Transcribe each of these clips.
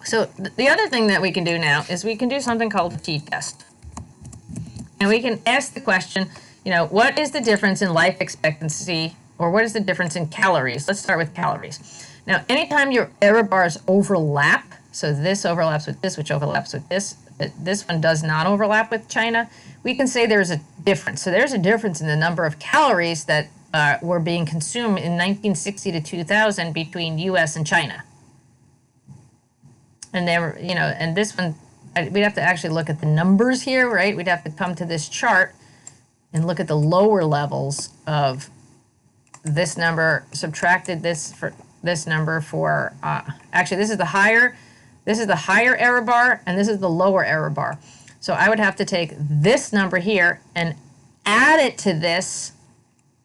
So the other thing that we can do now is we can do something called a t-test. And we can ask the question, you know, what is the difference in life expectancy, or what is the difference in calories? Let's start with calories. Now, anytime your error bars overlap, so this overlaps with this, which overlaps with this, but this one does not overlap with China, we can say there's a difference. So there's a difference in the number of calories that were being consumed in 1960 to 2000 between US and China. And they were, you know, and this one, we'd have to actually look at the numbers here, right? We'd have to come to this chart and look at the lower levels of this number, subtracted this for this number for, actually this is the higher error bar, and this is the lower error bar. So I would have to take this number here and add it to this.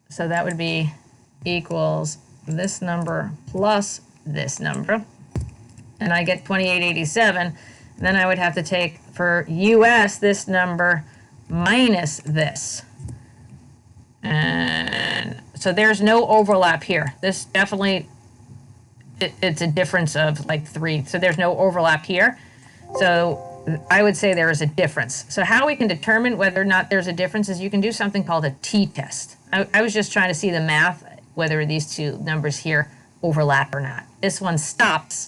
So that would be equals this number plus this number. And I get 2887. And then I would have to take, for US, this number minus this. And so there's no overlap here. This definitely, it's a difference of like 3. So there's no overlap here. So I would say there is a difference. So how we can determine whether or not there's a difference is you can do something called a t-test. I was just trying to see the math, whether these two numbers here overlap or not. This one stops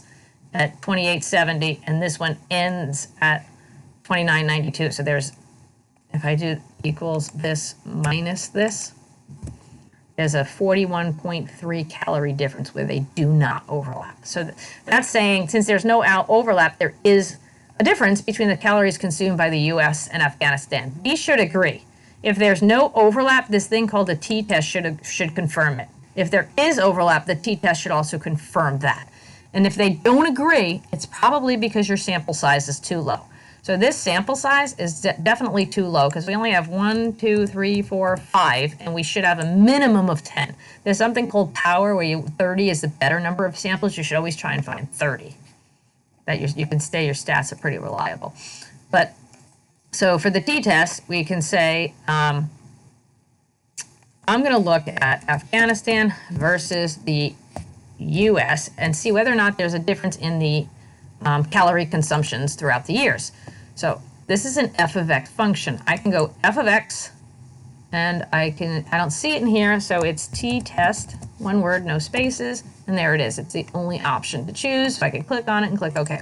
at 2870, and this one ends at 2992. So there's, if I do equals this minus this, there's a 41.3 calorie difference where they do not overlap. So that's saying since there's no overlap, there is a difference between the calories consumed by the US and Afghanistan. These should agree. If there's no overlap, this thing called a t-test should confirm it. If there is overlap, the t-test should also confirm that. And if they don't agree, it's probably because your sample size is too low. So this sample size is definitely too low because we only have 1, 2, 3, 4, 5, and we should have a minimum of 10. There's something called power where 30 is the better number of samples. You should always try and find 30. That you can say your stats are pretty reliable. But so for the t-test, we can say, I'm going to look at Afghanistan versus the US and see whether or not there's a difference in the calorie consumptions throughout the years. So this is an f of x function. I can go f of x, and I don't see it in here, so it's t-test, one word, no spaces, and there it is. It's the only option to choose. So I can click on it and click OK.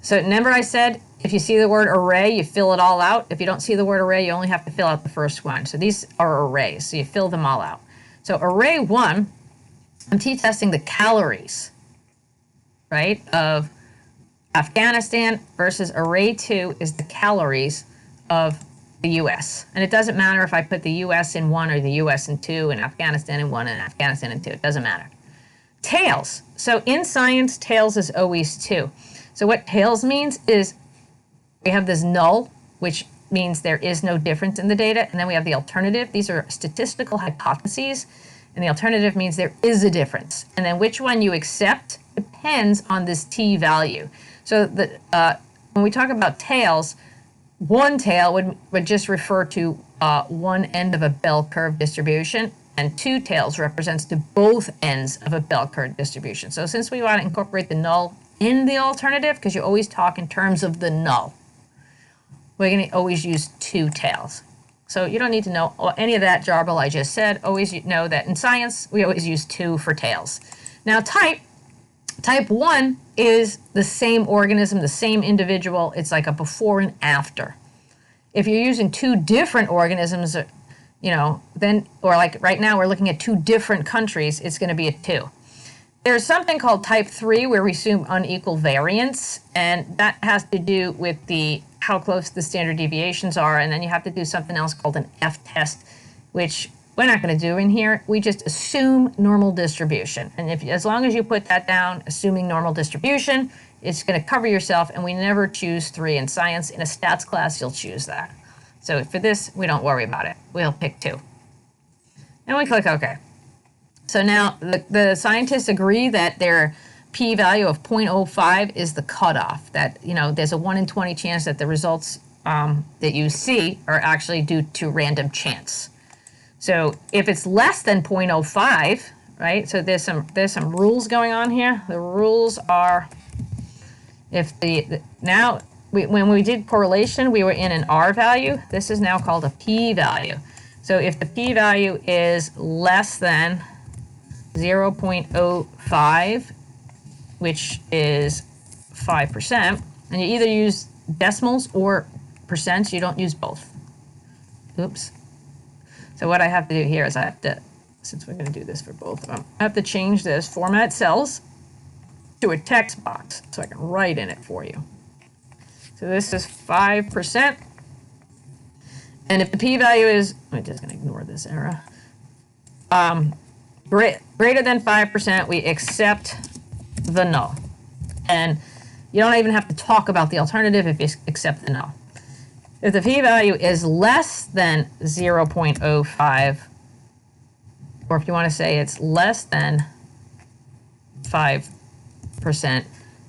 So remember I said, if you see the word array, you fill it all out. If you don't see the word array, you only have to fill out the first one. So these are arrays, so you fill them all out. So array 1, I'm t-testing the calories, right, of Afghanistan versus array 2 is the calories of the US. And it doesn't matter if I put the US in 1 or the US in 2 and Afghanistan in 1 and Afghanistan in 2. It doesn't matter. Tails. So in science, tails is always 2. So what tails means is we have this null, which means there is no difference in the data. And then we have the alternative. These are statistical hypotheses. And the alternative means there is a difference. And then which one you accept depends on this t value. So when we talk about tails, one tail would just refer to one end of a bell curve distribution, and two tails represents to both ends of a bell curve distribution. So since we want to incorporate the null in the alternative, because you always talk in terms of the null, we're going to always use two tails. So you don't need to know any of that jarble I just said. Always know that in science, we always use 2 for tails. Now type 1 is the same organism, the same individual. It's like a before and after. If you're using 2 different organisms, then, or like right now we're looking at 2 different countries, it's going to be a 2. There's something called type 3 where we assume unequal variance, and that has to do with how close the standard deviations are, and then you have to do something else called an F-test, which we're not going to do in here. We just assume normal distribution, and as long as you put that down, assuming normal distribution, it's going to cover yourself, and we never choose 3 in science. In a stats class, you'll choose that. So for this, we don't worry about it. We'll pick 2. And we click OK. So now the scientists agree that their p-value of 0.05 is the cutoff, that there's a 1 in 20 chance that the results that you see are actually due to random chance. So if it's less than 0.05, right? So there's some rules going on here. The rules are When we did correlation, we were in an R value. This is now called a P value. So if the P value is less than 0.05, which is 5%, and you either use decimals or percents, you don't use both. Oops. So what I have to do here is I have to, since we're going to do this for both of them, I have to change this format cells to a text box so I can write in it for you. So this is 5%. And if the p-value is, I'm just going to ignore this error, greater than 5%, we accept the null. And you don't even have to talk about the alternative if you accept the null. If the p-value is less than 0.05, or if you want to say it's less than 5%,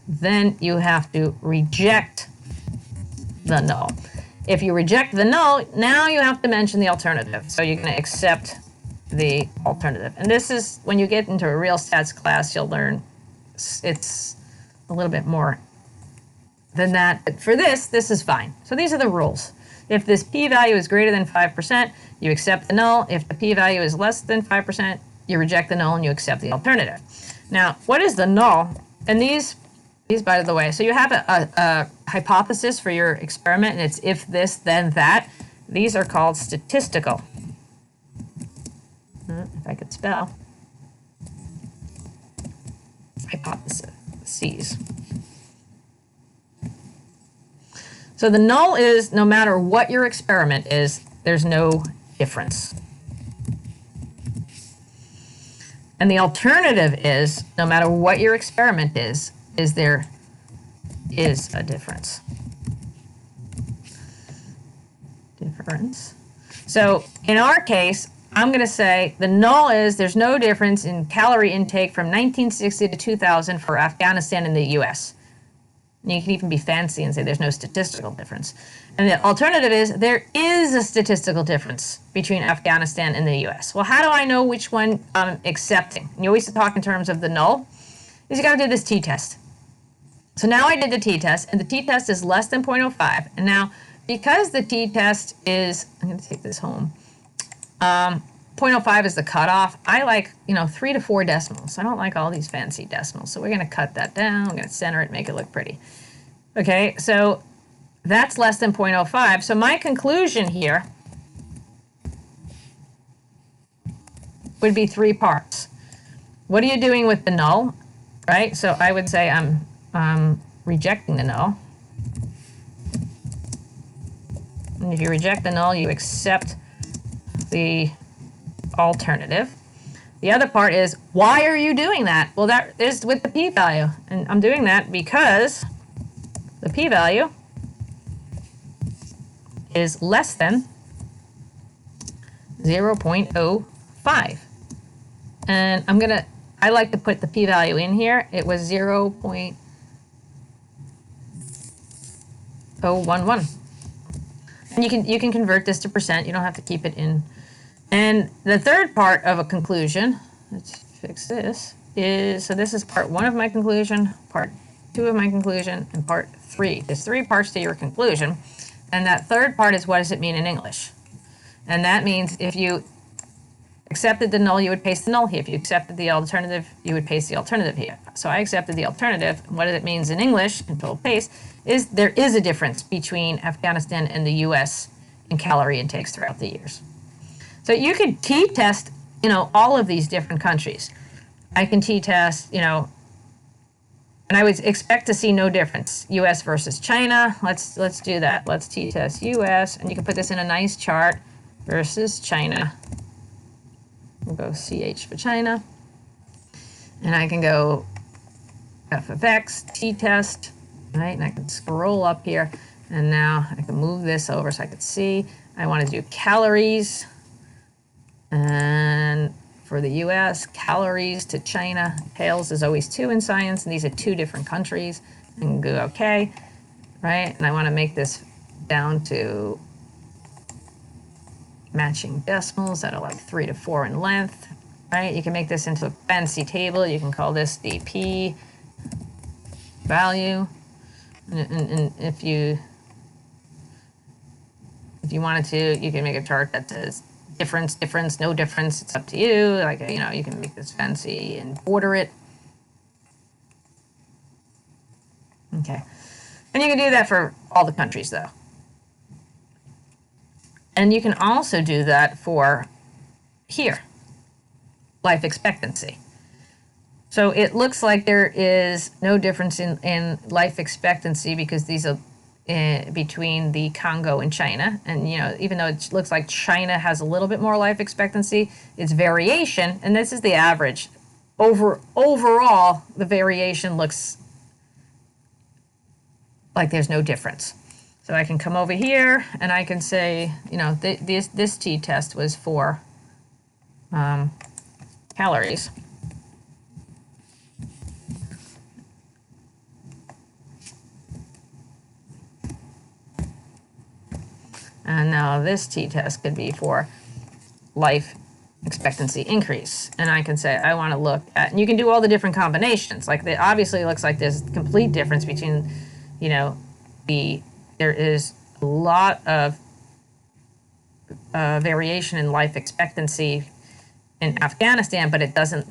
then you have to reject the null. If you reject the null, now you have to mention the alternative. So you're going to accept the alternative. And this is, when you get into a real stats class, you'll learn it's a little bit more than that. But for this is fine. So these are the rules. If this p-value is greater than 5%, you accept the null. If the p-value is less than 5%, you reject the null and you accept the alternative. Now, what is the null? And these, by the way, so you have a hypothesis for your experiment, and it's if this, then that. These are called statistical. If I could spell. Hypotheses. So the null is, no matter what your experiment is, there's no difference. And the alternative is, no matter what your experiment is there is a difference. So in our case, I'm going to say the null is there's no difference in calorie intake from 1960 to 2000 for Afghanistan and the US. And you can even be fancy and say there's no statistical difference. And the alternative is there is a statistical difference between Afghanistan and the US. Well, how do I know which one I'm accepting? And you always talk in terms of the null. Is you got to do this t-test. So now I did the t-test, and the t-test is less than 0.05. And now, because the t-test is, I'm going to take this home, 0.05 is the cutoff. I like, 3 to 4 decimals. I don't like all these fancy decimals. So we're going to cut that down. We're going to center it, make it look pretty. Okay, so that's less than 0.05. So my conclusion here would be 3 parts. What are you doing with the null, right? So I would say I'm rejecting the null. And if you reject the null, you accept the alternative. The other part is, why are you doing that? Well, that is with the p-value. And I'm doing that because the p-value is less than 0.05. And I like to put the p-value in here. It was 0.011. And you can convert this to percent. You don't have to keep it in. And the third part of a conclusion, let's fix this, is, so this is part 1 of my conclusion, part 2 of my conclusion, and part 3. There's 3 parts to your conclusion. And that third part is, what does it mean in English? And that means if you accepted the null, you would paste the null here. If you accepted the alternative, you would paste the alternative here. So I accepted the alternative. What it means in English, control paste, is there is a difference between Afghanistan and the US in calorie intakes throughout the years. So you could t-test, all of these different countries. I can t-test, and I would expect to see no difference. US versus China. Let's do that. Let's t-test US, and you can put this in a nice chart versus China. We'll go CH for China. And I can go f of x, t-test, right? And I can scroll up here. And now I can move this over so I could see. I want to do calories. And for the US, calories to China. Tails is always 2 in science, and these are 2 different countries. And go OK, right? And I want to make this down to matching decimals that are like 3 to 4 in length, right? You can make this into a fancy table. You can call this the p value. And if you wanted to, you can make a chart that says difference, difference, no difference. It's up to you. Like, you know, you can make this fancy and border it. Okay. And you can do that for all the countries, though. And you can also do that for here, life expectancy. So it looks like there is no difference in life expectancy because these are between the Congo and China. And, you know, even though it looks like China has a little bit more life expectancy, it's variation, and this is the average. Overall, the variation looks like there's no difference. So I can come over here and I can say, you know, this t-test was for calories. And now this t-test could be for life expectancy increase. And I can say, I want to look at, and you can do all the different combinations. Like, it obviously looks like there's a complete difference between, you know, there is a lot of variation in life expectancy in Afghanistan, but it doesn't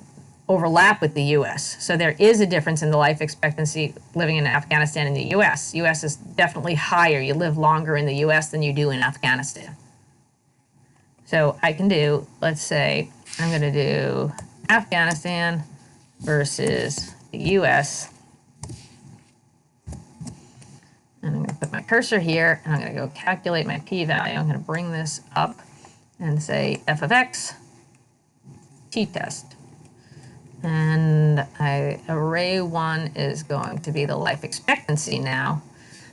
overlap with the U.S. So there is a difference in the life expectancy living in Afghanistan and the U.S. U.S. is definitely higher. You live longer in the U.S. than you do in Afghanistan. So I can do, let's say, I'm going to do Afghanistan versus the U.S. And I'm going to put my cursor here, and I'm going to go calculate my p-value. I'm going to bring this up and say f of x, t-test. And array 1 is going to be the life expectancy now.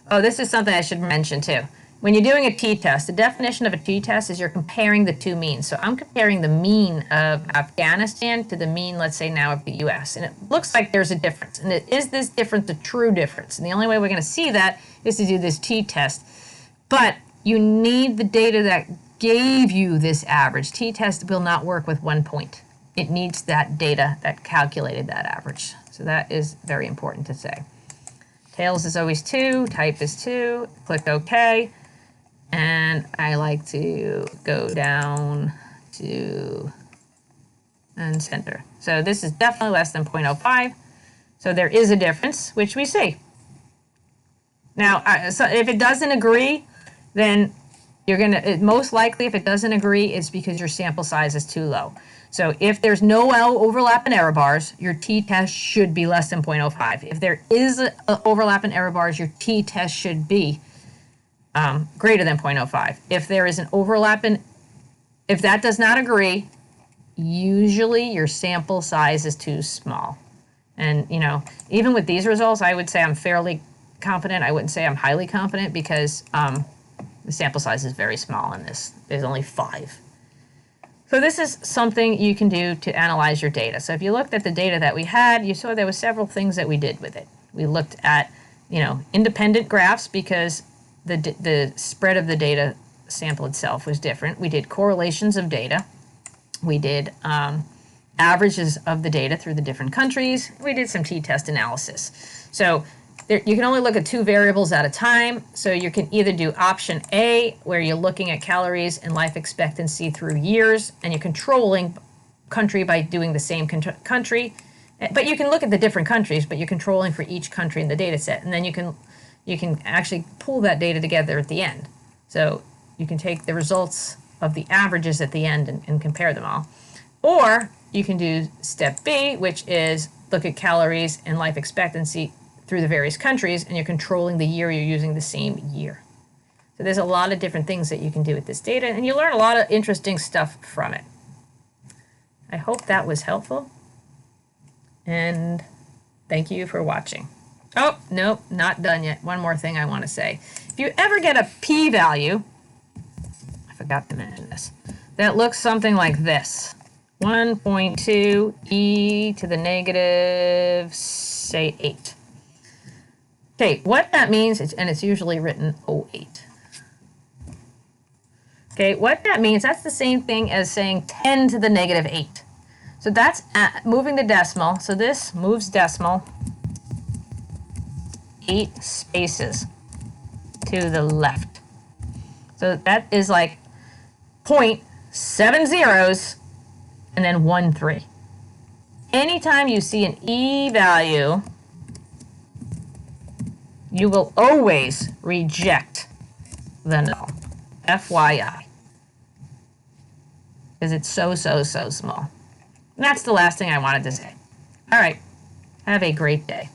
Oh, this is something I should mention too. When you're doing a t-test, the definition of a t-test is you're comparing the two means. So I'm comparing the mean of Afghanistan to the mean, let's say now, of the U.S. And it looks like there's a difference. And is this difference a true difference? And the only way we're going to see that is to do this t-test. But you need the data that gave you this average. T-test will not work with 1 point. It needs that data that calculated that average. So that is very important to say. Tails is always 2, type is 2, click OK. And I like to go down to and center. So this is definitely less than 0.05. So there is a difference, which we see. Now, so if it doesn't agree, then you're going to, most likely if it doesn't agree, it's because your sample size is too low. So if there's no overlap in error bars, your t-test should be less than 0.05. If there is an overlap in error bars, your t-test should be greater than 0.05. If there is an overlap if that does not agree, usually your sample size is too small. And, you know, even with these results, I would say I'm fairly confident. I wouldn't say I'm highly confident because the sample size is very small in this. There's only 5. So this is something you can do to analyze your data. So if you looked at the data that we had, you saw there were several things that we did with it. We looked at, you know, independent graphs because the spread of the data sample itself was different. We did correlations of data. We did averages of the data through the different countries. We did some t-test analysis. So you can only look at 2 variables at a time. So you can either do option A, where you're looking at calories and life expectancy through years, and you're controlling country by doing the same country. But you can look at the different countries, but you're controlling for each country in the data set. And then you can actually pull that data together at the end. So you can take the results of the averages at the end and compare them all. Or you can do step B, which is look at calories and life expectancy through the various countries, and you're controlling the year, you're using the same year. So there's a lot of different things that you can do with this data, and you learn a lot of interesting stuff from it. I hope that was helpful, and thank you for watching. Oh, nope, not done yet. One more thing I want to say. If you ever get a p-value, I forgot to mention this, that looks something like this. 1.2 e to the negative, say, 8. Okay, what that means, and it's usually written 08. Okay, what that means, that's the same thing as saying 10 to the negative 8. So that's moving the decimal. So this moves decimal 8 spaces to the left. So that is like 0.7 zeros and then 1, 3. Anytime you see an E value, you will always reject the null. FYI. Because it's so small. And that's the last thing I wanted to say. All right. Have a great day.